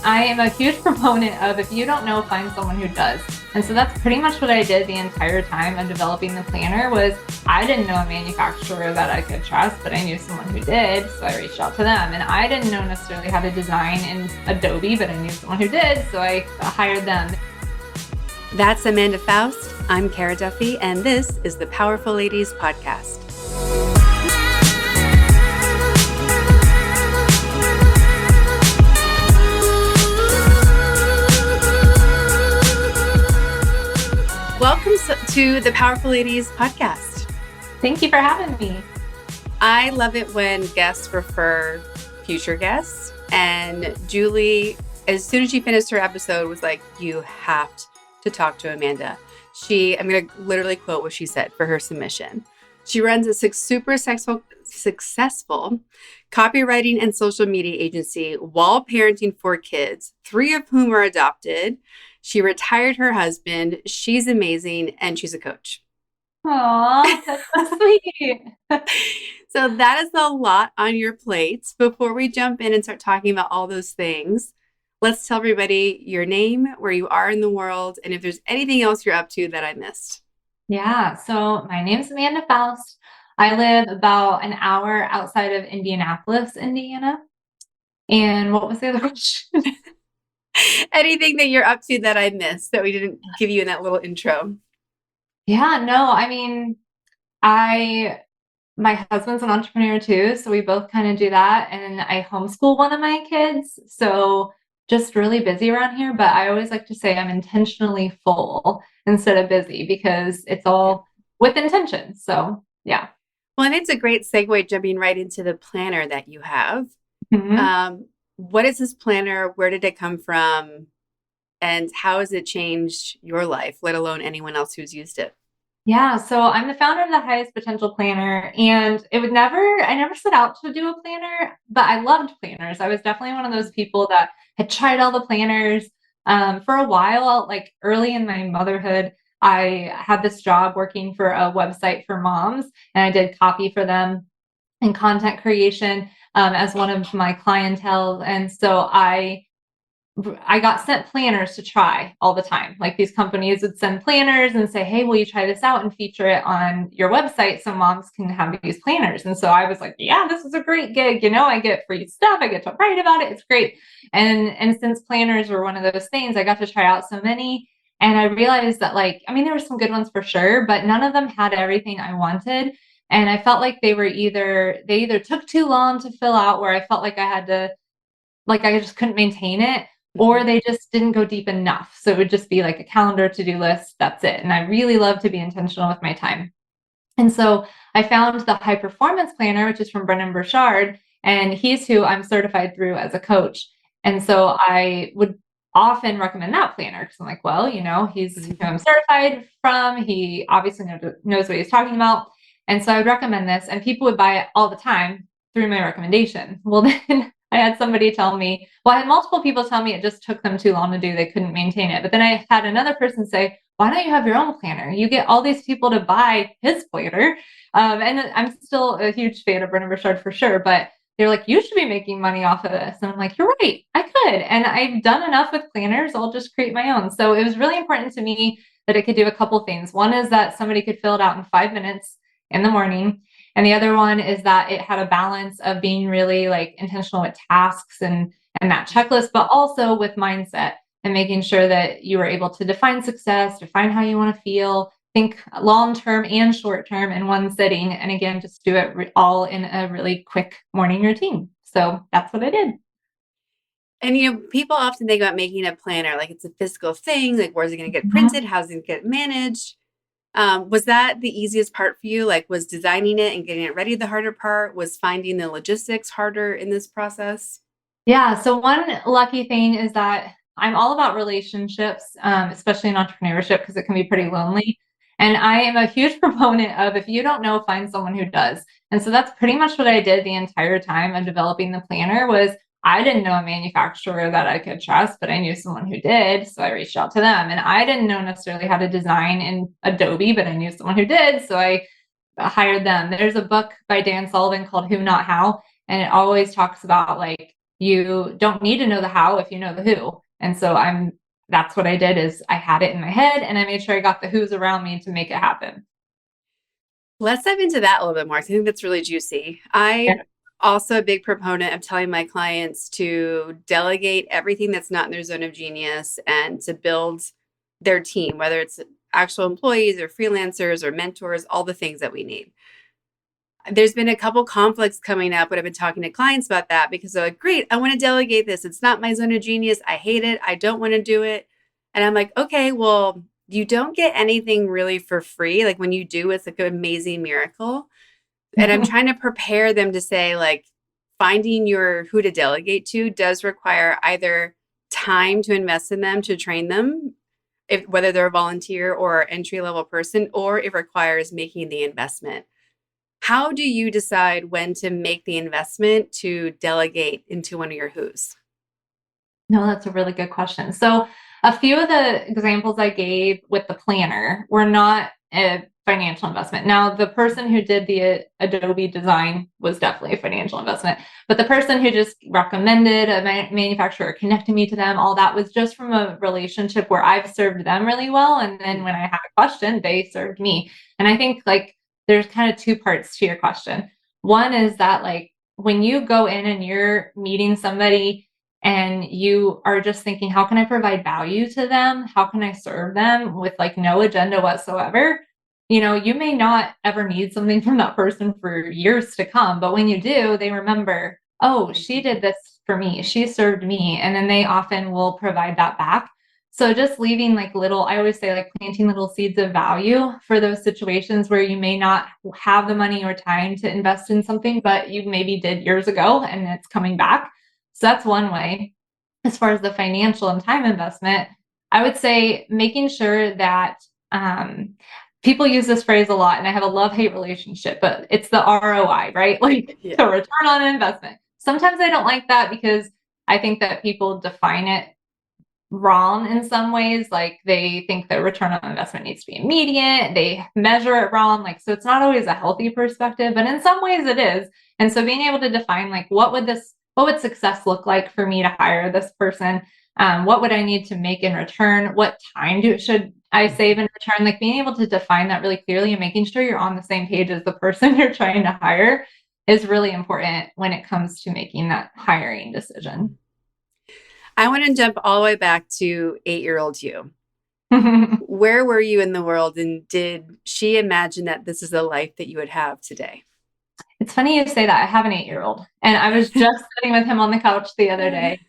I am a huge proponent of if you don't know, find someone who does. And so that's pretty much what I did the entire time of developing the planner was I didn't know a manufacturer that I could trust, but I knew someone who did. So I reached out to them. And I didn't know necessarily how to design in Adobe, but I knew someone who did. So I hired them. That's Amanda Foust. I'm Cara Duffy, and this is the Powerful Ladies Podcast. Welcome to the Powerful Ladies Podcast. Thank you for having me. I love it when guests refer future guests. And Julie, as soon as she finished her episode, was like, you have to talk to Amanda. I'm going to literally quote what she said for her submission. She runs a super successful copywriting and social media agency while parenting 4 kids, 3 of whom are adopted. She retired her husband. She's amazing. And she's a coach. Aw, that's so sweet. So that is a lot on your plate. Before we jump in and start talking about all those things, let's tell everybody your name, where you are in the world, and if there's anything else you're up to that I missed. Yeah, so my name is Amanda Foust. I live about an hour outside of Indianapolis, Indiana. And what was the other question? Anything that you're up to that I missed that we didn't give you in that little intro? Yeah, no, I mean, my husband's an entrepreneur too, so we both kind of do that. And I homeschool one of my kids, so just really busy around here. But I always like to say I'm intentionally full instead of busy because it's all with intention. So yeah. Well, and it's a great segue jumping right into the planner that you have. Mm-hmm. What is this planner? Where did it come from? And how has it changed your life, let alone anyone else who's used it? Yeah, so I'm the founder of the Highest Potential Planner, and I never set out to do a planner, but I loved planners. I was definitely one of those people that had tried all the planners. For a while, like early in my motherhood, I had this job working for a website for moms, and I did copy for them and content creation as one of my clientele. And so I got sent planners to try all the time. Like these companies would send planners and say, hey, will you try this out and feature it on your website so moms can have these planners? And so I was like, yeah, this is a great gig. You know, I get free stuff. I get to write about it. It's great. And since planners were one of those things, I got to try out so many. And I realized that there were some good ones for sure, but none of them had everything I wanted. And I felt like they either took too long to fill out where I felt like I just couldn't maintain it, or they just didn't go deep enough. So it would just be like a calendar to-do list. That's it. And I really love to be intentional with my time. And so I found the High Performance Planner, which is from Brendan Burchard, and he's who I'm certified through as a coach. And so I would often recommend that planner because I'm like, well, he's who I'm certified from. He obviously knows what he's talking about. And so I would recommend this, and people would buy it all the time through my recommendation. Well, then I had I had multiple people tell me it just took them too long to do. They couldn't maintain it. But then I had another person say, why don't you have your own planner? You get all these people to buy his planner. And I'm still a huge fan of Brendan Burchard for sure, but they're like, you should be making money off of this. And I'm like, you're right, I could. And I've done enough with planners. I'll just create my own. So it was really important to me that it could do a couple things. One is that somebody could fill it out in 5 minutes in the morning. And the other one is that it had a balance of being really intentional with tasks and that checklist, but also with mindset and making sure that you were able to define success, define how you want to feel, think long-term and short-term in one sitting. And again, just do it all in a really quick morning routine. So that's what I did. And, people often think about making a planner like it's a physical thing, like where's it going to get printed? How's it going to get managed? Was that the easiest part for you? Like, was designing it and getting it ready the harder part? Was finding the logistics harder in this process? Yeah. So one lucky thing is that I'm all about relationships, especially in entrepreneurship, because it can be pretty lonely. And I am a huge proponent of if you don't know, find someone who does. And so that's pretty much what I did the entire time of developing the planner was I didn't know a manufacturer that I could trust, but I knew someone who did. So I reached out to them. And I didn't know necessarily how to design in Adobe, but I knew someone who did. So I hired them. There's a book by Dan Sullivan called Who Not How. And it always talks about you don't need to know the how if you know the who. And so that's what I did is I had it in my head and I made sure I got the who's around me to make it happen. Let's dive into that a little bit more. I think that's really juicy. Yeah. I also a big proponent of telling my clients to delegate everything that's not in their zone of genius and to build their team, whether it's actual employees or freelancers or mentors, all the things that we need. There's been a couple conflicts coming up when I've been talking to clients about that because they're like, great, I want to delegate this. It's not my zone of genius. I hate it. I don't want to do it. And I'm like, okay, well, you don't get anything really for free. Like when you do, it's like an amazing miracle. And I'm trying to prepare them to say, like, finding your who to delegate to does require either time to invest in them, to train them, if whether they're a volunteer or entry level person, or it requires making the investment. How do you decide when to make the investment to delegate into one of your who's? No, that's a really good question. So, a few of the examples I gave with the planner were not a financial investment. Now, the person who did the Adobe design was definitely a financial investment, but the person who just recommended a manufacturer, connected me to them, all that was just from a relationship where I've served them really well. And then when I had a question, they served me. And I think like there's kind of two parts to your question. One is that like when you go in and you're meeting somebody and you are just thinking, how can I provide value to them? How can I serve them with like no agenda whatsoever? You may not ever need something from that person for years to come, but when you do, they remember, oh, she did this for me. She served me. And then they often will provide that back. So just leaving like little, I always say like planting little seeds of value for those situations where you may not have the money or time to invest in something, but you maybe did years ago and it's coming back. So that's one way. As far as the financial and time investment, I would say making sure that people use this phrase a lot, and I have a love-hate relationship, but it's the ROI, right? Like the return on investment. Sometimes I don't like that because I think that people define it wrong in some ways. Like they think that return on investment needs to be immediate. They measure it wrong. Like, so it's not always a healthy perspective, but in some ways it is. And so being able to define like, what would success look like for me to hire this person? What would I need to make in return? What time should I save in return? Like being able to define that really clearly and making sure you're on the same page as the person you're trying to hire is really important when it comes to making that hiring decision. I want to jump all the way back to 8-year-old you. Where were you in the world, and did she imagine that this is the life that you would have today? It's funny you say that. I have an 8-year-old, and I was just sitting with him on the couch the other day,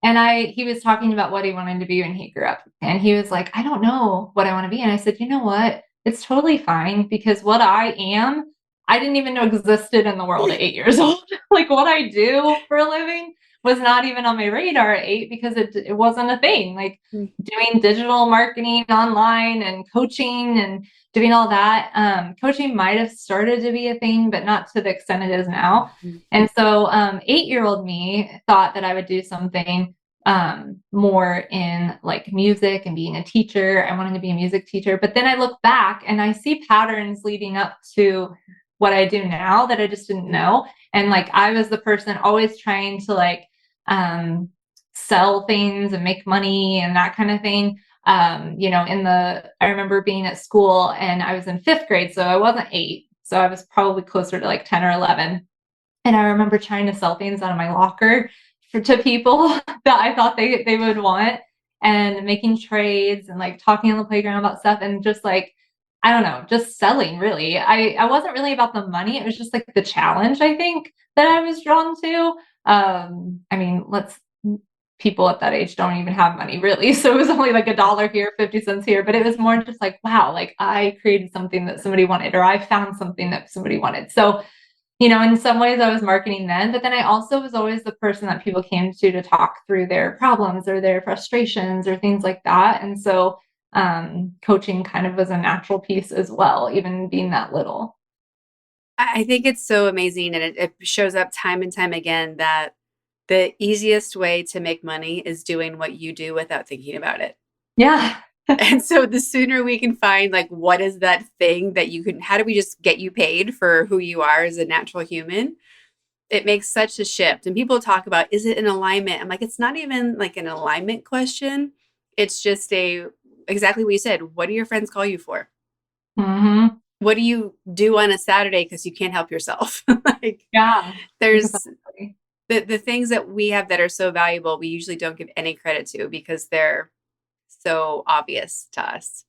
and he was talking about what he wanted to be when he grew up. And he was like, I don't know what I want to be. And I said, you know what? It's totally fine because what I am, I didn't even know existed in the world at 8 years old. Like what I do for a living was not even on my radar at 8 because it wasn't a thing. Like doing digital marketing online and coaching and doing all that. Coaching might have started to be a thing, but not to the extent it is now. And so 8-year-old me thought that I would do something more in like music and being a teacher. I wanted to be a music teacher. But then I look back and I see patterns leading up to what I do now that I just didn't know. And like I was the person always trying to like sell things and make money and that kind of thing. I remember being at school and I was in 5th grade, so I wasn't 8. So I was probably closer to like 10 or 11. And I remember trying to sell things out of my locker to people that I thought they would want, and making trades and like talking on the playground about stuff and just like, I don't know, just selling really. I wasn't really about the money. It was just like the challenge, I think, that I was drawn to. I mean, people at that age don't even have money really. So it was only like $1 here, 50 cents here, but it was more just like, wow, like I created something that somebody wanted, or I found something that somebody wanted. So, in some ways I was marketing then, but then I also was always the person that people came to talk through their problems or their frustrations or things like that. And so coaching kind of was a natural piece as well, even being that little. I think it's so amazing, and it shows up time and time again that the easiest way to make money is doing what you do without thinking about it. Yeah. And so the sooner we can find like what is that thing that how do we just get you paid for who you are as a natural human? It makes such a shift. And people talk about, is it an alignment? I'm like, it's not even like an alignment question. It's just exactly what you said. What do your friends call you for? Mm-hmm. What do you do on a Saturday because you can't help yourself? Like, Yeah, there's exactly. the things that we have that are so valuable, we usually don't give any credit to because they're so obvious to us.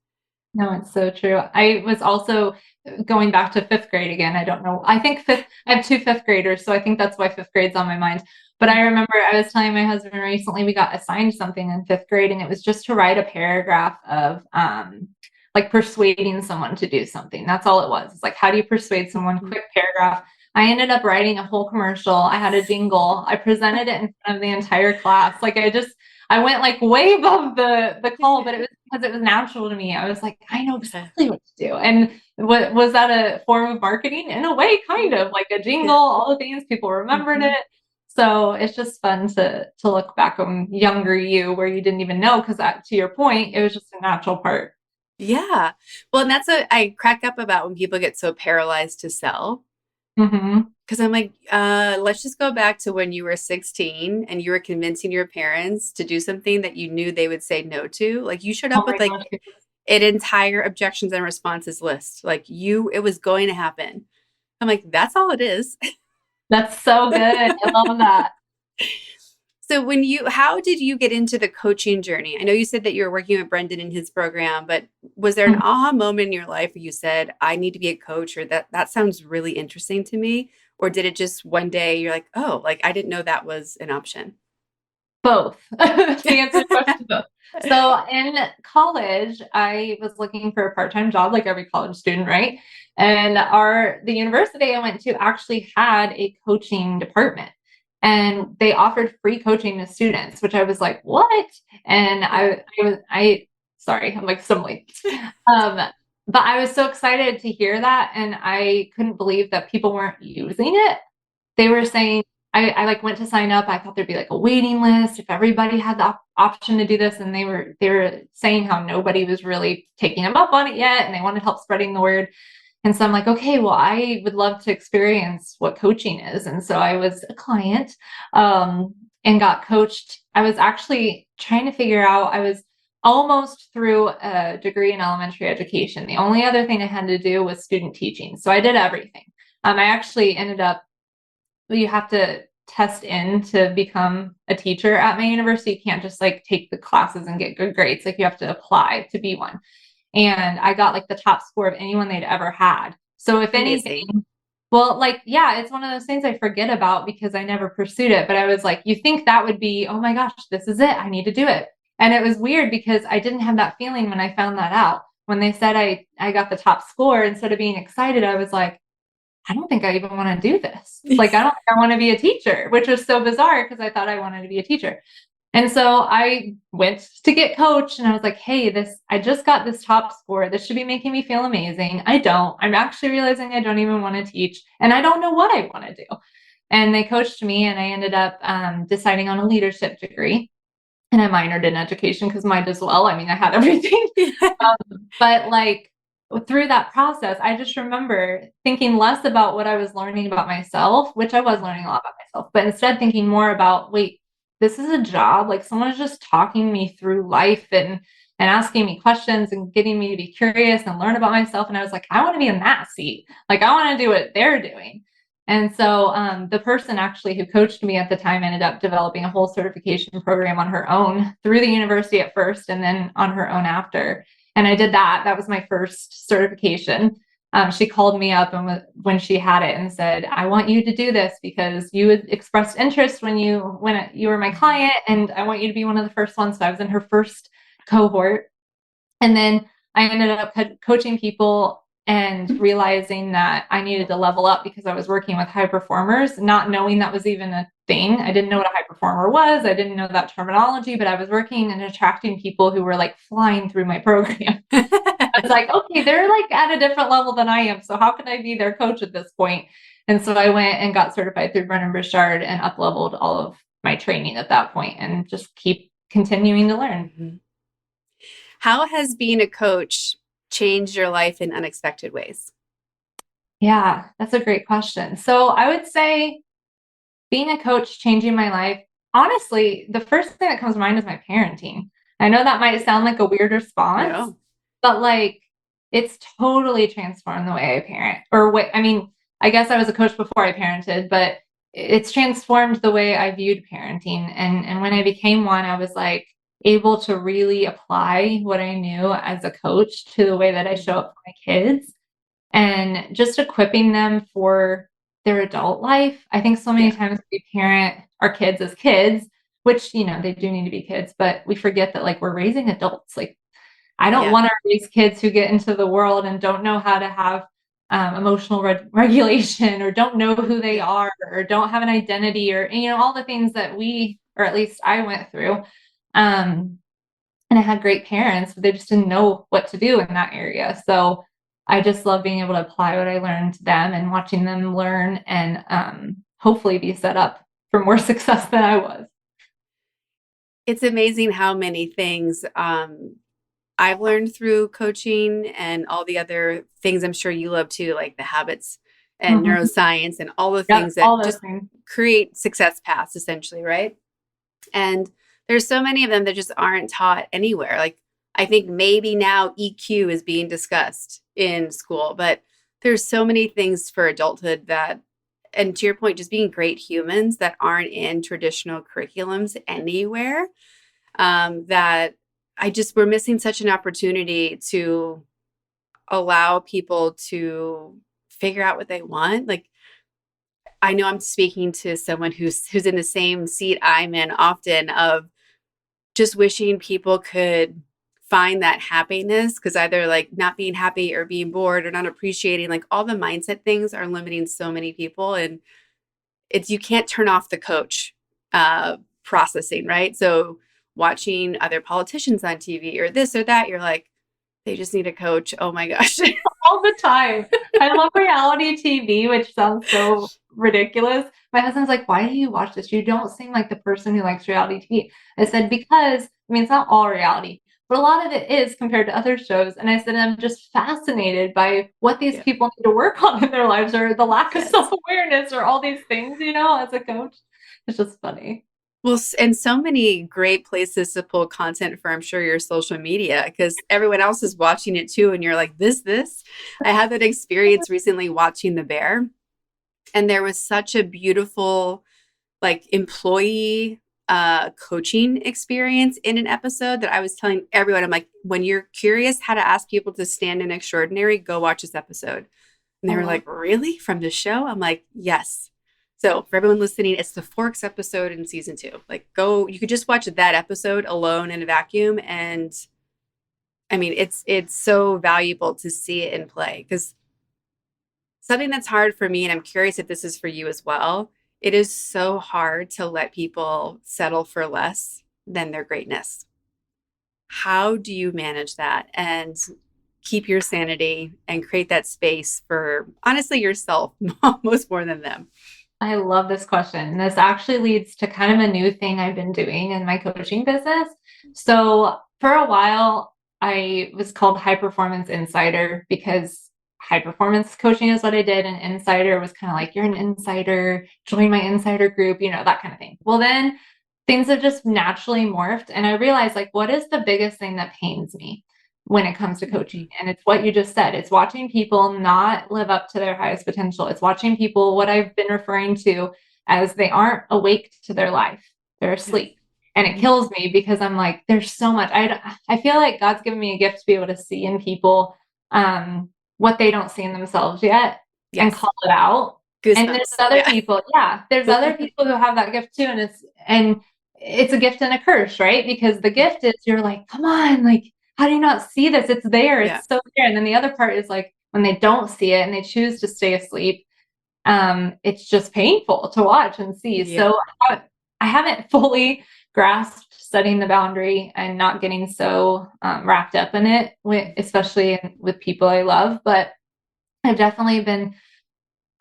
No, it's so true. I was also going back to fifth grade again. I don't know. I think I have two fifth graders, so I think that's why fifth grade's on my mind. But I remember I was telling my husband recently we got assigned something in fifth grade, and it was just to write a paragraph of like persuading someone to do something. That's all it was. It's like, how do you persuade someone? Mhm. Quick paragraph. I ended up writing a whole commercial. I had a jingle. I presented it in front of the entire class. Like I went like way above the call, but it was because it was natural to me. I was like, I know exactly what to do. And what was that a form of marketing? In a way, kind of like a jingle, Yeah. all the things people remembered Mhm. it. So it's just fun to look back on younger you where you didn't even know because that to your point, it was just a natural part. Yeah. Well, and that's what I crack up about when people get so paralyzed to sell. Mm-hmm. Because I'm like, let's just go back to when you were 16 and you were convincing your parents to do something that you knew they would say no to. Like you showed Oh up with my like gosh. an entire objections and responses list. Like it was going to happen. I'm like, that's all it is. That's so good. I love that. So how did you get into the coaching journey? I know you said that you were working with Brendan in his program, but was there an aha moment in your life where you said, I need to be a coach, or that sounds really interesting to me? Or did it just one day you're like, oh, like I didn't know that was an option? Both. To answer the question, both. So in college, I was looking for a part-time job like every college student, right? And the university I went to actually had a coaching department. And they offered free coaching to students, which I was like, what? And I sorry, I'm like stumbling. Um, but I was so excited to hear that, and I couldn't believe that people weren't using it. They were saying I like went to sign up. I thought there'd be like a waiting list if everybody had the option to do this, and they were saying how nobody was really taking them up on it yet, and they wanted help spreading the word. And so I'm like, okay, well, I would love to experience what coaching is. And so I was a client and got coached. I was actually trying to figure out. I was almost through a degree in elementary education. The only other thing I had to do was student teaching. So I did everything. I actually ended up you have to test in to become a teacher at my university. You can't just like take the classes and get good grades. Like you have to apply to be one. And I got like the top score of anyone they'd ever had. So if anything, Amazing. well, like, yeah, it's one of those things I forget about because I never pursued it. But I was like, you think that would be, oh my gosh, this is it. I need to do it. And it was weird because I didn't have that feeling when I found that out. When they said I got the top score, instead of being excited, I was like, I don't think I even want to do this. Like, I don't think I want to be a teacher, which was so bizarre because I thought I wanted to be a teacher. And so I went to get coached and I was like, hey, I just got this top score. This should be making me feel amazing. I don't. I'm actually realizing I don't even want to teach and I don't know what I want to do. And they coached me and I ended up deciding on a leadership degree. And I minored in education because might as well. I mean, I had everything. But like through that process, I just remember thinking less about what I was learning about myself, which I was learning a lot about myself, but instead thinking more about, wait, this is a job. Like someone's just talking me through life and asking me questions and getting me to be curious and learn about myself. And I was like, I want to be in that seat. Like I want to do what they're doing. And so the person actually who coached me at the time ended up developing a whole certification program on her own through the university at first and then on her own after. And I did that. That was my first certification. She called me up and when she had it and said, "I want you to do this because you had expressed interest when you were my client, and I want you to be one of the first ones." So I was in her first cohort, and then I ended up coaching people and realizing that I needed to level up because I was working with high performers, not knowing that was even a thing. I didn't know what a high performer was. I didn't know that terminology, but I was working and attracting people who were like flying through my program. I was like, okay, they're like at a different level than I am. So how can I be their coach at this point? And so I went and got certified through Brennan Burchard and up leveled all of my training at that point and just keep continuing to learn. Mhm. How has being a coach changed your life in unexpected ways? Yeah, that's a great question. So I would say being a coach, changing my life, honestly, the first thing that comes to mind is my parenting. I know that might sound like a weird response, No. but like it's totally transformed the way I parent. Or what I mean, I guess I was a coach before I parented, but it's transformed the way I viewed parenting. And when I became one, I was like able to really apply what I knew as a coach to the way that I show up for my kids and just equipping them for their adult life. I think so many Yeah. times we parent our kids as kids, which, you know, they do need to be kids, but we forget that like we're raising adults. Like I don't Yeah. want to raise kids who get into the world and don't know how to have emotional regulation or don't know who they Yeah. are or don't have an identity or, you know, all the things that we, or at least I went through. Um, and I had great parents, but they just didn't know what to do in that area. So I just love being able to apply what I learned to them and watching them learn and hopefully be set up for more success than I was. It's amazing how many things I've learned through coaching and all the other things I'm sure you love too, like the habits and Mhm. neuroscience and all the Yep, things that all those just things. create success paths, essentially, right? And there's so many of them that just aren't taught anywhere. Like, I think maybe now EQ is being discussed in school, but there's so many things for adulthood that, and to your point, just being great humans that aren't in traditional curriculums anywhere. That I just, we're missing such an opportunity to allow people to figure out what they want. Like, I know I'm speaking to someone who's in the same seat I'm in often, of just wishing people could find that happiness, because either like not being happy or being bored or not appreciating, like all the mindset things are limiting so many people. And it's, you can't turn off the coach processing, right? So watching other politicians on TV or this or that, you're like, they just need a coach. Oh my gosh. All the time. I love reality TV, which sounds so ridiculous. My husband's like, why do you watch this? You don't seem like the person who likes reality TV. I said, because, I mean, it's not all reality, but a lot of it is compared to other shows. And I said, I'm just fascinated by what these Yeah. people need to work on in their lives or the lack of Yes. self-awareness or all these things, you know, as a coach. It's just funny. Well, and so many great places to pull content for, I'm sure, your social media, because everyone else is watching it too. And you're like, this. I had that experience recently watching The Bear, and there was such a beautiful, like, employee coaching experience in an episode that I was telling everyone, I'm like, when you're curious how to ask people to stand in extraordinary, go watch this episode. And they were like, really? From the show? I'm like, yes. So for everyone listening, it's the Forks episode in season 2. Like, go, you could just watch that episode alone in a vacuum. And I mean, it's so valuable to see it in play, because something that's hard for me, and I'm curious if this is for you as well, it is so hard to let people settle for less than their greatness. How do you manage that and keep your sanity and create that space for, honestly, yourself, almost more than them? I love this question. This actually leads to kind of a new thing I've been doing in my coaching business. So for a while, I was called High Performance Insider because high performance coaching is what I did. And insider was kind of like, you're an insider, join my insider group, you know, that kind of thing. Well, then things have just naturally morphed. And I realized, like, what is the biggest thing that pains me when it comes to coaching? And it's what you just said. It's watching people not live up to their highest potential. It's watching people, what I've been referring to as they aren't awake to their life. They're asleep. And it kills me because I'm like, there's so much. I feel like God's given me a gift to be able to see in people what they don't see in themselves yet and Yes. call it out. And there's Goosebumps. other Yeah. people, yeah, there's other people who have that gift too. And it's a gift and a curse, right? Because the gift is you're like, come on, like, how do you not see this? It's there. Yeah. It's so there. And then the other part is like when they don't see it and they choose to stay asleep, it's just painful to watch and see. Yeah. So I haven't fully grasped setting the boundary and not getting so wrapped up in it, especially with people I love. But I've definitely been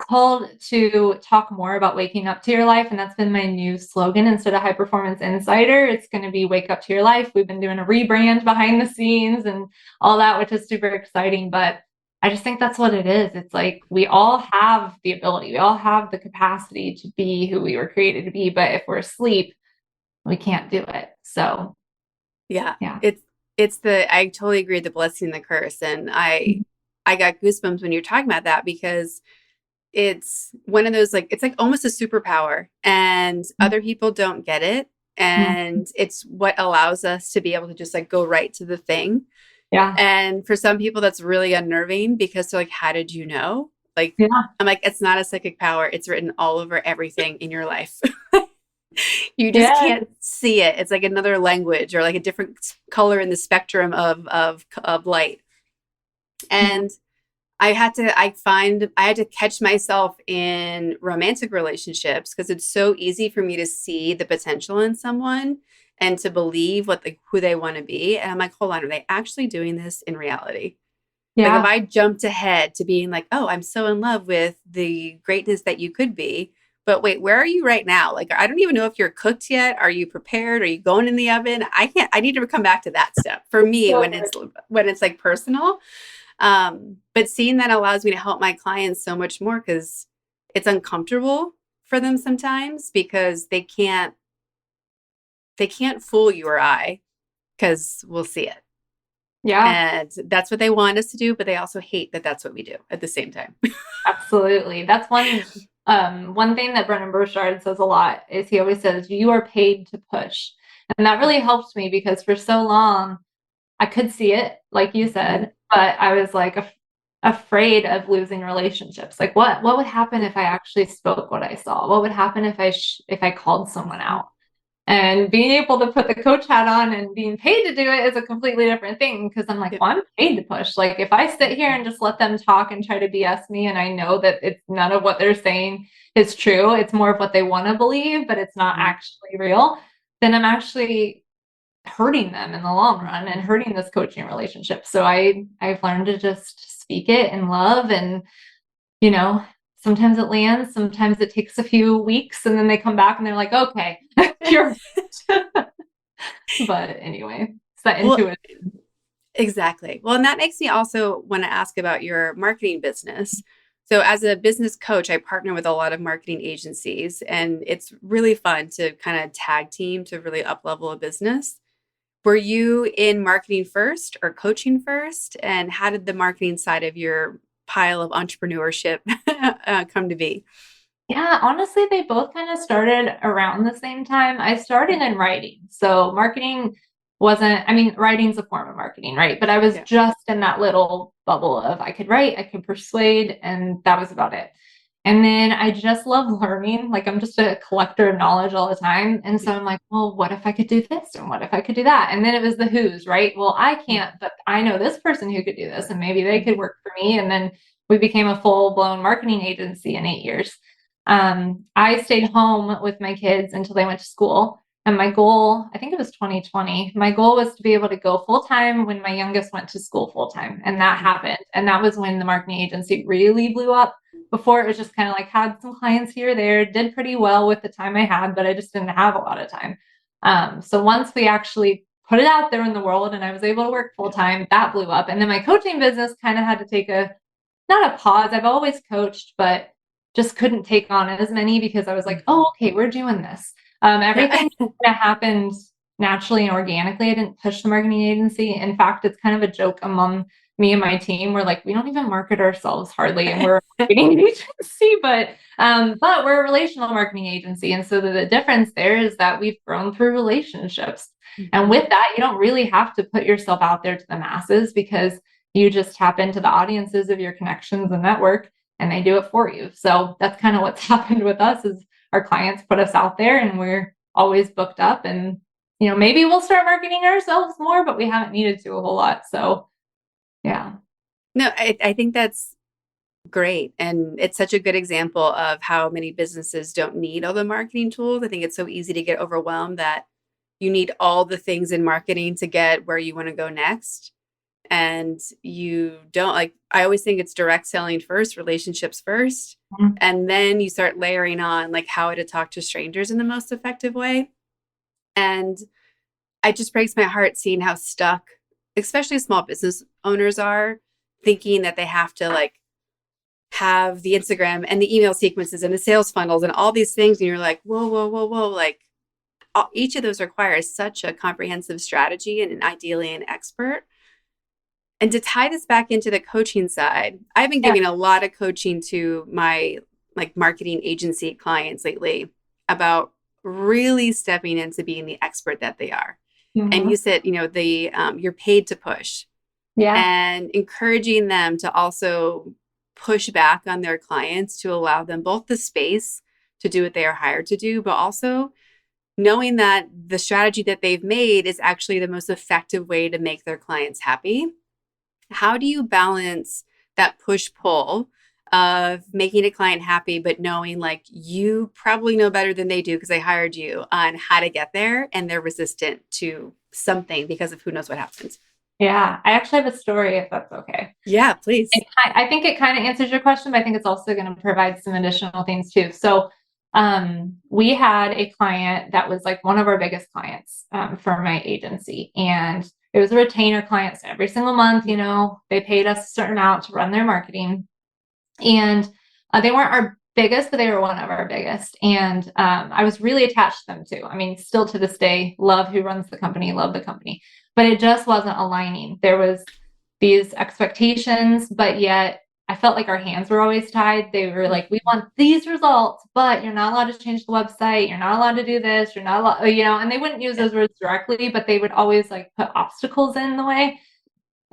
called to talk more about waking up to your life. And that's been my new slogan. Instead of High Performance Insider, it's going to be Wake Up to Your Life. We've been doing a rebrand behind the scenes and all that, which is super exciting. But I just think that's what it is. It's like we all have the ability, we all have the capacity to be who we were created to be, but if we're asleep, we can't do it. So, Yeah. yeah. It's the I totally agree, the blessing and the curse. And I got goosebumps when you're talking about that because it's one of those, like, it's like almost a superpower and other people don't get it. Yeah. And it's what allows us to be able to just like go right to the thing. Yeah. And for some people, that's really unnerving because they're like, how did you know? Like, Yeah. I'm like, it's not a psychic power. It's written all over everything in your life. You just Yeah. can't see it. It's like another language or like a different color in the spectrum of light. Yeah. And I had to catch myself in romantic relationships because it's so easy for me to see the potential in someone and to believe who they want to be. And I'm like, hold on, are they actually doing this in reality? Like if Yeah. I jumped ahead to being like, oh, I'm so in love with the greatness that you could be. But wait, where are you right now? Like, I don't even know if you're cooked yet. Are you prepared? Are you going in the oven? I need to come back to that step for me So when it's like personal. But seeing that allows me to help my clients so much more because it's uncomfortable for them sometimes because they can't fool you or I because we'll see it. yeah. And that's what they want us to do, but they also hate that that's what we do at the same time. Absolutely. That's one thing that Brennan Burchard says a lot is he always says, you are paid to push. And that really helped me because for so long I could see it, like you Mm-hmm. said, but I was like afraid of losing relationships. Like what would happen if I actually spoke what I saw? What would happen if if I called someone out? And being able to put the coach hat on and being paid to do it is a completely different thing because I'm like, Yep. well, I'm paid to push. Like, if I sit here and just let them talk and try to BS me, and I know that it's none of what they're saying is true, it's more of what they want to believe, but it's not Mm-hmm. actually real, then I'm actually hurting them in the long run and hurting this coaching relationship. So I've learned to just speak it in love and you know, sometimes it lands, sometimes it takes a few weeks and then they come back and they're like, okay, you're but anyway, it's that Well, intuition. exactly. Well, and that makes me also want to ask about your marketing business. So, as a business coach, I partner with a lot of marketing agencies, and it's really fun to kind of tag team to really up level a business. Were you in marketing first or coaching first? And how did the marketing side of your pile of entrepreneurship come to be? Yeah, honestly, they both kind of started around the same time. I started in writing. So marketing wasn't, I mean, writing's a form of marketing, right? But I was Yeah. just in that little bubble of I could write, I could persuade, and that was about it. And then I just love learning. Like I'm just a collector of knowledge all the time. And so I'm like, well, what if I could do this? And what if I could do that? And then it was the who's, right? Well, I can't, but I know this person who could do this, and maybe they could work for me. And then we became a full blown marketing agency in 8 years. I stayed home with my kids until they went to school. And my goal, I think it was 2020, my goal was to be able to go full time when my youngest went to school full time. And that happened. And that was when the marketing agency really blew up. Before it was just kind of like had some clients here, there, did pretty well with the time I had, but I just didn't have a lot of time. So once we actually put it out there in the world and I was able to work full time, that blew up. And then my coaching business kind of had to take not a pause. I've always coached, but just couldn't take on as many because I was like, oh, okay, we're doing this. Yeah. Everything kind of happened naturally and organically. I didn't push the marketing agency. In fact, it's kind of a joke among me and my team. We're like, we don't even market ourselves hardly, and we're a marketing agency, but we're a relational marketing agency. And so the difference there is that we've grown through relationships. And Mhm. with that, you don't really have to put yourself out there to the masses because you just tap into the audiences of your connections and network and they do it for you. So that's kind of what's happened with us is our clients put us out there and we're always booked up and maybe we'll start marketing ourselves more, but we haven't needed to a whole lot. So yeah. No, I think that's great. And it's such a good example of how many businesses don't need all the marketing tools. I think it's so easy to get overwhelmed that you need all the things in marketing to get where you want to go next. And you don't, like, I always think it's direct selling first, relationships first. Mhm. And then you start layering on like how to talk to strangers in the most effective way. And it just breaks my heart seeing how stuck, especially small business owners are thinking that they have to like have the Instagram and the email sequences and the sales funnels and all these things. And you're like, whoa, whoa, whoa, whoa. Like each of those requires such a comprehensive strategy and ideally an expert. And to tie this back into the coaching side, I've been giving a lot of coaching to my like marketing agency clients lately about really stepping into being the expert that they are. And you said, you know, the you're paid to push. Yeah. And encouraging them to also push back on their clients to allow them both the space to do what they are hired to do, but also knowing that the strategy that they've made is actually the most effective way to make their clients happy. How do you balance that push-pull of making a client happy, but knowing like you probably know better than they do because they hired you on how to get there and they're resistant to something because of who knows what happens? Yeah, I actually have a story if that's okay. Yeah, please. I think it kind of answers your question, but I think it's also going to provide some additional things too. So we had a client that was like one of our biggest clients for my agency, and it was a retainer client. So every single month, you know, they paid us a certain amount to run their marketing, and they weren't our biggest, but they were one of our biggest. And I was really attached to them too. I mean, still to this day, love who runs the company, love the company, but it just wasn't aligning. There was these expectations, but yet I felt like our hands were always tied. They were like, we want these results, but you're not allowed to change the website. You're not allowed to do this. You're not allowed, you know, and they wouldn't use those words directly, but they would always like put obstacles in the way.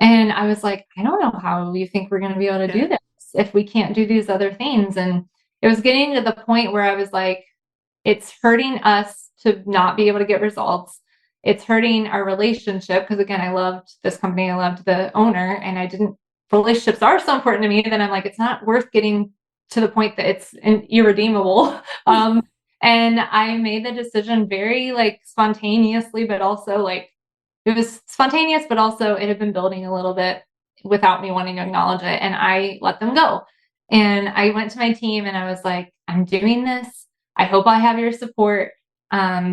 And I was like, I don't know how you think we're going to be able to do this if we can't do these other things. And it was getting to the point where I was like, it's hurting us to not be able to get results. It's hurting our relationship because, again, I loved this company. I loved the owner, and relationships are so important to me that I'm like, it's not worth getting to the point that it's irredeemable. And I made the decision very like spontaneously, but also like it was spontaneous, but also it had been building a little bit without me wanting to acknowledge it. And I let them go. And I went to my team and I was like, I'm doing this. I hope I have your support.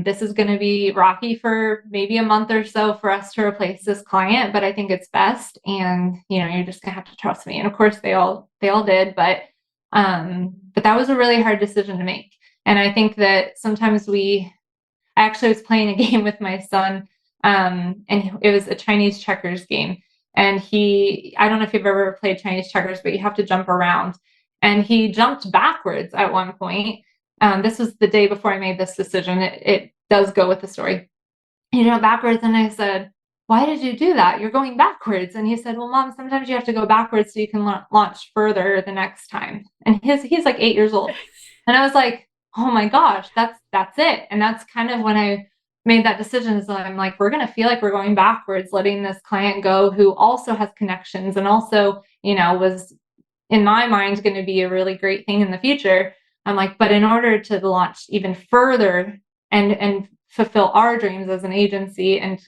This is going to be rocky for maybe a month or so for us to replace this client, but I think it's best. And, you know, you're just gonna have to trust me. And of course they all did, but that was a really hard decision to make. And I think that sometimes I actually was playing a game with my son, and it was a Chinese checkers game. And I don't know if you've ever played Chinese checkers, but you have to jump around. And he jumped backwards at one point. This was the day before I made this decision. It does go with the story. He jumped backwards, and I said, why did you do that? You're going backwards. And he said, well, Mom, sometimes you have to go backwards so you can launch further the next time. And he's like 8 years old. And I was like, oh my gosh, that's it. And that's kind of when I made that decision. So I'm like, we're going to feel like we're going backwards, letting this client go who also has connections and also, you know, was in my mind going to be a really great thing in the future. I'm like, but in order to launch even further and fulfill our dreams as an agency, and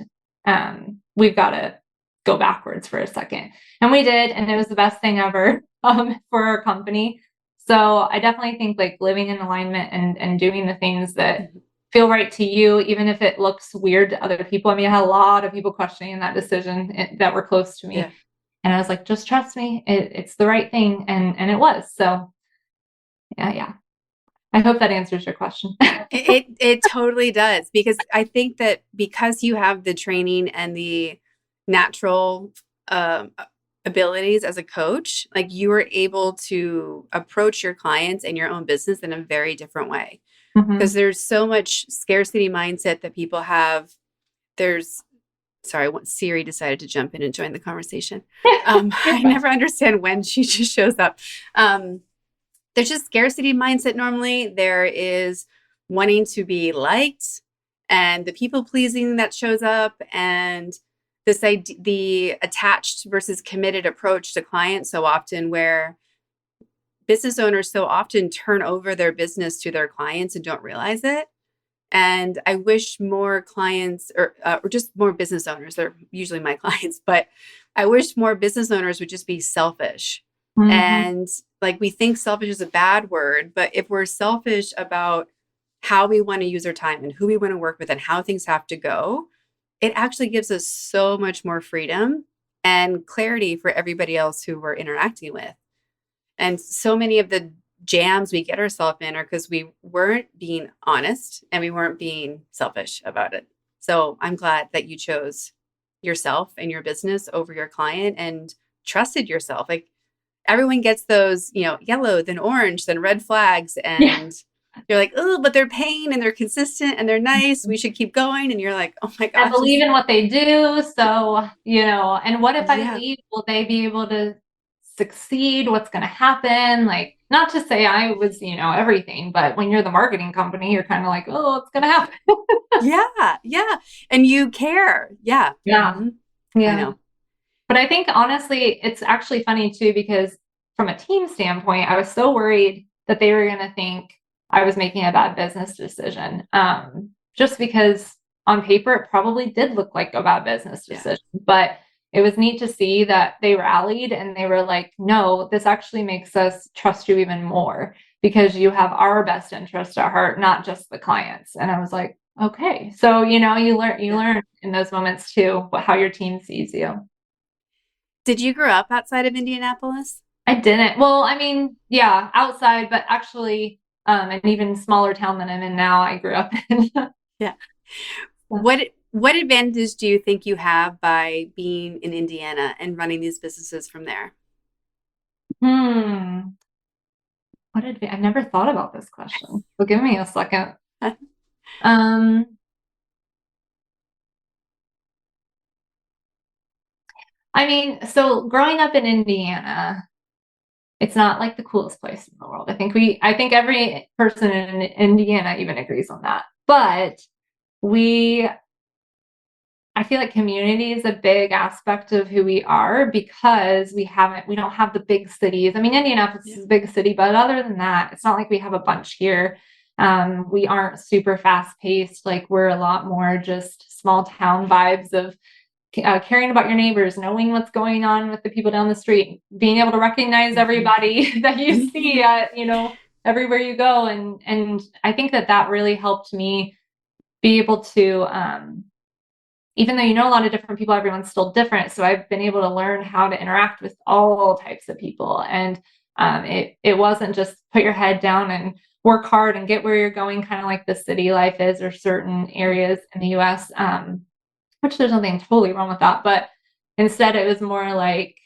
we've got to go backwards for a second. And we did, and it was the best thing ever for our company. So I definitely think like living in alignment and doing the things that feel right to you, even if it looks weird to other people. I mean, I had a lot of people questioning that decision that were close to me. Yeah. And I was like, just trust me, it's the right thing. And it was. So yeah. I hope that answers your question. It totally does, because I think that because you have the training and the natural abilities as a coach, like you are able to approach your clients and your own business in a very different way. Because there's so much scarcity mindset that people have. Sorry, Siri decided to jump in and join the conversation. I never understand when she just shows up. There's just scarcity mindset normally. There is wanting to be liked and the people pleasing that shows up, and this idea, the attached versus committed approach to clients so often, where business owners so often turn over their business to their clients and don't realize it. And I wish more clients or just more business owners, they're usually my clients, but I wish more business owners would just be selfish. And like, we think selfish is a bad word, but if we're selfish about how we want to use our time and who we want to work with and how things have to go, it actually gives us so much more freedom and clarity for everybody else who we're interacting with. And so many of the jams we get ourselves in are because we weren't being honest and we weren't being selfish about it. So I'm glad that you chose yourself and your business over your client and trusted yourself. Like everyone gets those, yellow, then orange, then red flags. Yeah. And you're like, oh, but they're paying and they're consistent and they're nice. We should keep going. And you're like, oh my I gosh. believe in what they do. So, and what if I Yeah. leave? Will they be able to succeed? What's going to happen? Like, not to say I was, everything, but when you're the marketing company, you're kind of like, oh, what's going to happen? Yeah. Yeah. And you care. Yeah. Yeah. Mm-hmm. Yeah. I know. But I think honestly, it's actually funny too, because from a team standpoint, I was so worried that they were going to think I was making a bad business decision. Just because on paper, it probably did look like a bad business decision, but it was neat to see that they rallied and they were like, no, this actually makes us trust you even more because you have our best interest at heart, not just the clients. And I was like, okay. So, you learn in those moments too, how your team sees you. Did you grow up outside of Indianapolis? I didn't. Well, I mean, yeah, outside, but actually, an even smaller town than I'm in now, I grew up in. Yeah. What advantages do you think you have by being in Indiana and running these businesses from there? I've never thought about this question. So give me a second. Um, I mean, so growing up in Indiana, it's not like the coolest place in the world. I think every person in Indiana even agrees on that. But I feel like community is a big aspect of who we are because we don't have the big cities. I mean, Indianapolis is a big city, but other than that, it's not like we have a bunch here. We aren't super fast paced. Like we're a lot more just small town vibes of caring about your neighbors, knowing what's going on with the people down the street, being able to recognize everybody that you see at, everywhere you go. And I think that really helped me be able to, even though a lot of different people, everyone's still different. So I've been able to learn how to interact with all types of people. And it wasn't just put your head down and work hard and get where you're going, kind of like the city life is, or certain areas in the US, which there's nothing totally wrong with that. But instead, it was more like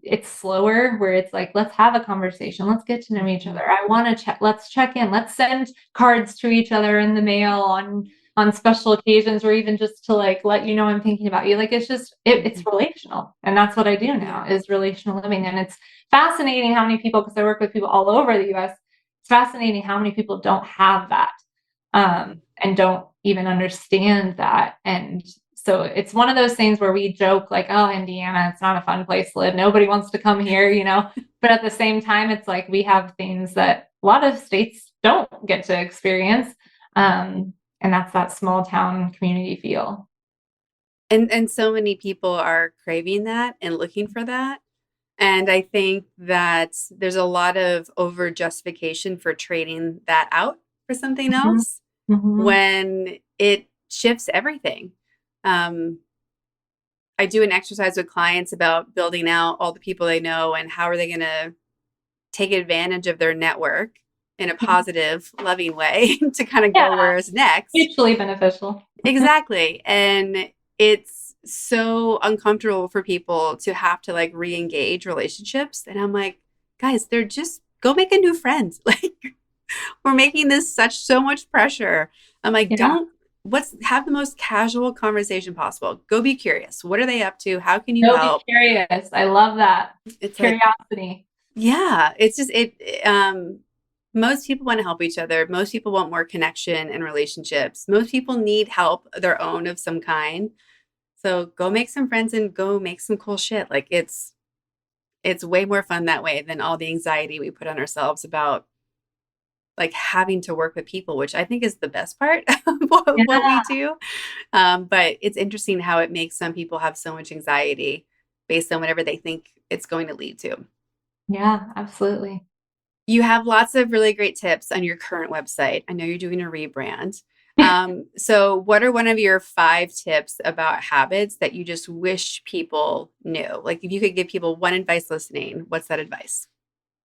it's slower, where it's like, let's have a conversation. Let's get to know each other. I want to let's check in. Let's send cards to each other in the mail on special occasions, or even just to like let you know I'm thinking about you. Like it's just it's relational, and that's what I do now is relational living. And it's fascinating how many people, because I work with people all over the US, it's fascinating how many people don't have that, and don't even understand that. And so it's one of those things where we joke like, oh, Indiana, it's not a fun place to live. Nobody wants to come here, but at the same time, it's like we have things that a lot of states don't get to experience. And that's that small town community feel. And so many people are craving that and looking for that. And I think that there's a lot of over justification for trading that out for something else when it shifts everything. I do an exercise with clients about building out all the people they know and how are they going to take advantage of their network in a positive, loving way to kind of go where's next. Mutually beneficial. Exactly. And it's so uncomfortable for people to have to like re-engage relationships. And I'm like, guys, they're just go make a new friend. Like we're making this so much pressure. I'm like, have the most casual conversation possible. Go be curious. What are they up to? How can you help? Be curious. I love that. It's curiosity. It's just most people want to help each other. Most people want more connection and relationships. Most people need help their own of some kind. So go make some friends and go make some cool shit. Like it's way more fun that way than all the anxiety we put on ourselves about like having to work with people, which I think is the best part of what we do. But it's interesting how it makes some people have so much anxiety based on whatever they think it's going to lead to. Yeah, absolutely. You have lots of really great tips on your current website. I know you're doing a rebrand. So what are one of your 5 tips about habits that you just wish people knew? Like if you could give people one advice listening, what's that advice?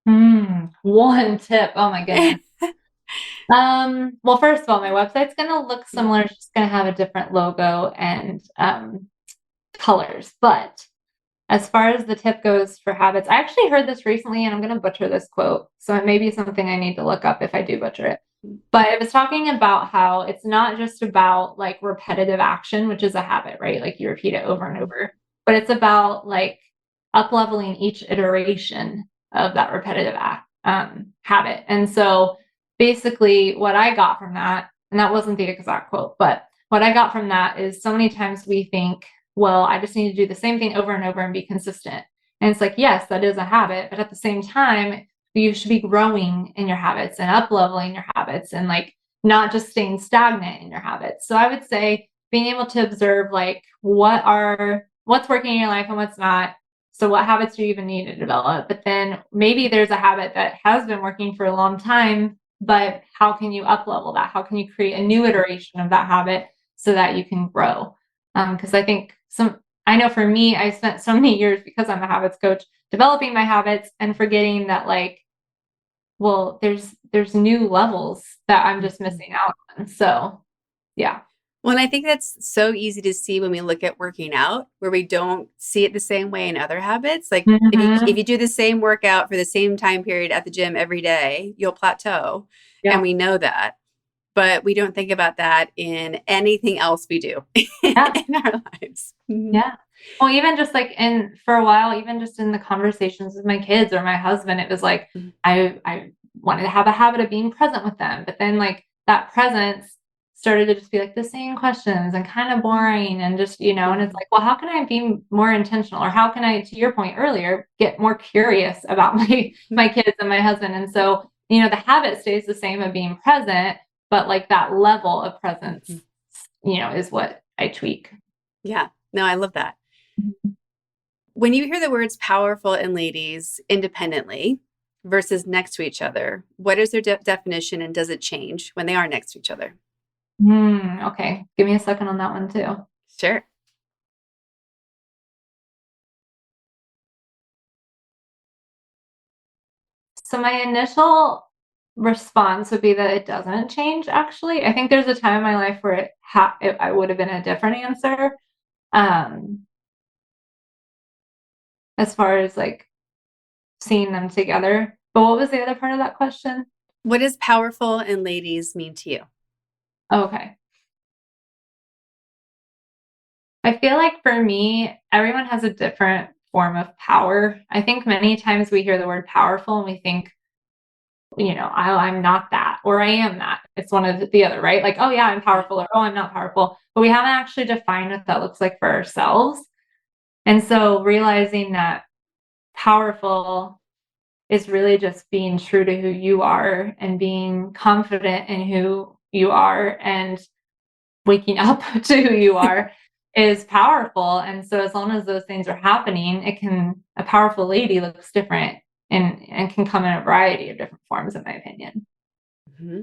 One tip. Oh my goodness. Well, first of all, my website's gonna look similar. It's just gonna have a different logo and colors. But as far as the tip goes for habits, I actually heard this recently, and I'm gonna butcher this quote. So it may be something I need to look up if I do butcher it. But it was talking about how it's not just about like repetitive action, which is a habit, right? Like you repeat it over and over, but it's about like up leveling each iteration of that repetitive habit. And so basically, what I got from that, and that wasn't the exact quote, but what I got from that is so many times we think, well, I just need to do the same thing over and over and be consistent. And it's like, yes, that is a habit, but at the same time, you should be growing in your habits and up leveling your habits and like not just staying stagnant in your habits. So I would say being able to observe like what's working in your life and what's not. So what habits do you even need to develop? But then maybe there's a habit that has been working for a long time, but how can you up level that? How can you create a new iteration of that habit so that you can grow? Because I know for me, I spent so many years because I'm a habits coach developing my habits and forgetting that like, well, there's new levels that I'm just missing out on. So yeah. Well, and I think that's so easy to see when we look at working out, where we don't see it the same way in other habits. Like if you do the same workout for the same time period at the gym every day, you'll plateau. Yeah. And we know that. But we don't think about that in anything else we do in our lives. Yeah. Well, even just like for a while, even just in the conversations with my kids or my husband, it was like I wanted to have a habit of being present with them. But then like that presence started to just be like the same questions and kind of boring and just, and it's like, well, how can I be more intentional? Or how can I, to your point earlier, get more curious about my kids and my husband? And so, the habit stays the same of being present, but like that level of presence, is what I tweak. Yeah. No, I love that. When you hear the words powerful and ladies independently versus next to each other, what is their definition and does it change when they are next to each other? Okay. Give me a second on that one too. Sure. So my initial response would be that it doesn't change, actually. I think there's a time in my life where I would have been a different answer. As far as like seeing them together. But what was the other part of that question? What does powerful and ladies mean to you? Okay. I feel like for me, everyone has a different form of power. I think many times we hear the word powerful and we think, I'm not that, or I am that. It's one of the other, right? Like, oh yeah, I'm powerful, or oh, I'm not powerful. But we haven't actually defined what that looks like for ourselves. And so realizing that powerful is really just being true to who you are and being confident in who you are and waking up to who you are is powerful. And so as long as those things are happening, a powerful lady looks different and can come in a variety of different forms, in my opinion. Mm-hmm.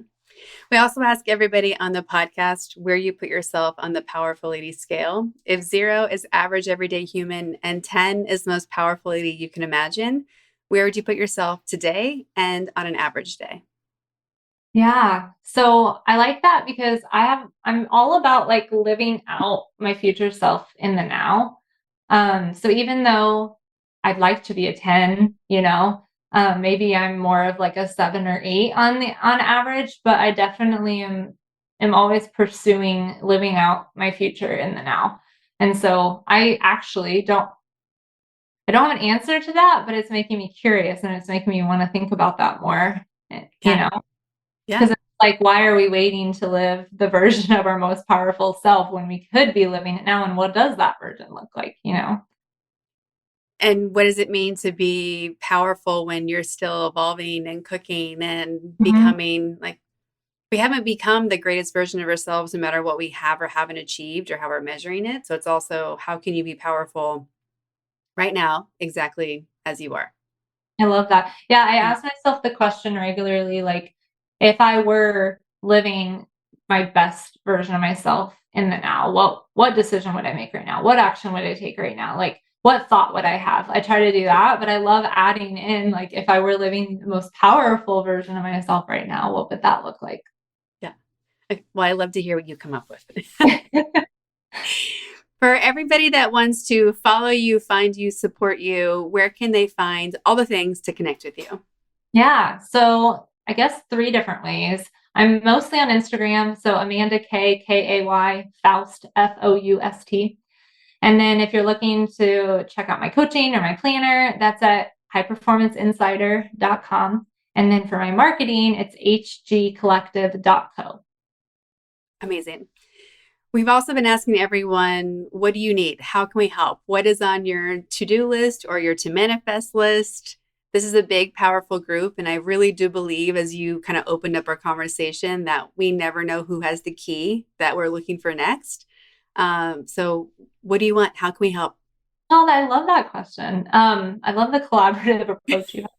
We also ask everybody on the podcast where you put yourself on the powerful lady scale. If 0 is average everyday human and 10 is the most powerful lady you can imagine, where would you put yourself today and on an average day? Yeah. So I like that because I'm all about like living out my future self in the now. So even though I'd like to be a 10, maybe I'm more of like a 7 or 8 on average, but I definitely am always pursuing living out my future in the now. And so I actually I don't have an answer to that, but it's making me curious and it's making me want to think about that more, Yeah. Because it's like, why are we waiting to live the version of our most powerful self when we could be living it now? And what does that version look like, And what does it mean to be powerful when you're still evolving and cooking and becoming like, we haven't become the greatest version of ourselves no matter what we have or haven't achieved or how we're measuring it. So it's also, how can you be powerful right now, exactly as you are? I love that. Yeah, I ask myself the question regularly, like, if I were living my best version of myself in the now. What decision would I make right now? What action would I take right now? Like, what thought would I have? I try to do that, but I love adding in, like, if I were living the most powerful version of myself right now, what would that look like? Yeah. Well, I love to hear what you come up with. For everybody that wants to follow you, find you, support you, where can they find all the things to connect with you? Yeah. So I guess 3 different ways. I'm mostly on Instagram. So Amanda Kay, Foust, Foust. And then if you're looking to check out my coaching or my planner, that's at highperformanceinsider.com. And then for my marketing, it's hgcollective.co. Amazing. We've also been asking everyone, what do you need? How can we help? What is on your to-do list or your to manifest list? This is a big, powerful group. And I really do believe, as you kind of opened up our conversation, that we never know who has the key that we're looking for next. So what do you want? How can we help? Oh, I love that question. I love the collaborative approach you have.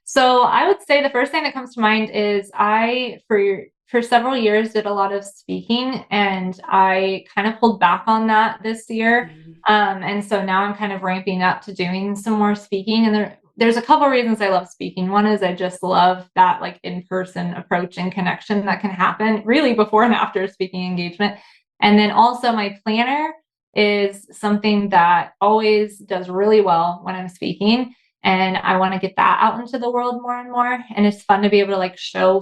So I would say the first thing that comes to mind is for several years did a lot of speaking, and I kind of pulled back on that this year. And so now I'm kind of ramping up to doing some more speaking. And there's a couple reasons I love speaking. One is I just love that like in-person approach and connection that can happen really before and after a speaking engagement. And then also my planner is something that always does really well when I'm speaking. And I want to get that out into the world more and more. And it's fun to be able to like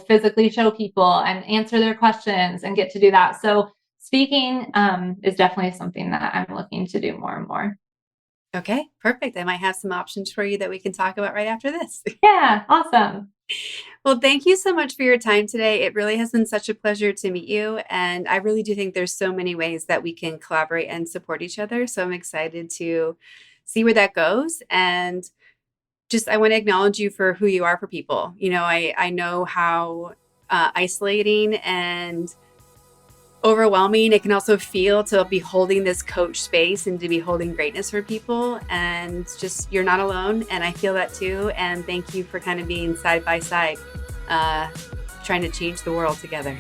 physically show people and answer their questions and get to do that. So speaking is definitely something that I'm looking to do more and more. Okay, perfect. I might have some options for you that we can talk about right after this. Yeah, awesome. Well, thank you so much for your time today. It really has been such a pleasure to meet you. And I really do think there's so many ways that we can collaborate and support each other. So I'm excited to see where that goes. And I want to acknowledge you for who you are for people. I know how isolating and overwhelming it can also feel to be holding this coach space and to be holding greatness for people. And just, you're not alone. And I feel that too. And thank you for kind of being side by side, trying to change the world together.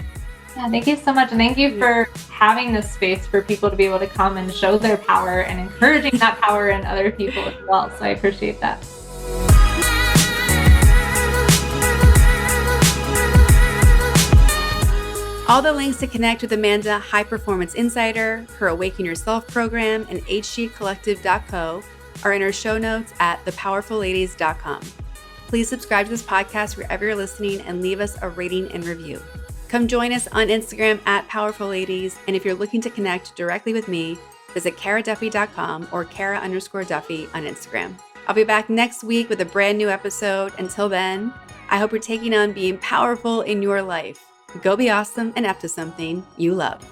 Yeah, thank you so much. And thank you for having this space for people to be able to come and show their power and encouraging that power in other people as well. So I appreciate that. All the links to connect with Amanda, High Performance Insider, her Awaken Yourself program, and hgcollective.co are in our show notes at thepowerfulladies.com. Please subscribe to this podcast wherever you're listening and leave us a rating and review. Come join us on Instagram at Powerful Ladies, and if you're looking to connect directly with me, visit karaduffy.com or Kara_Duffy on Instagram. I'll be back next week with a brand new episode. Until then, I hope you're taking on being powerful in your life. Go be awesome and up to something you love.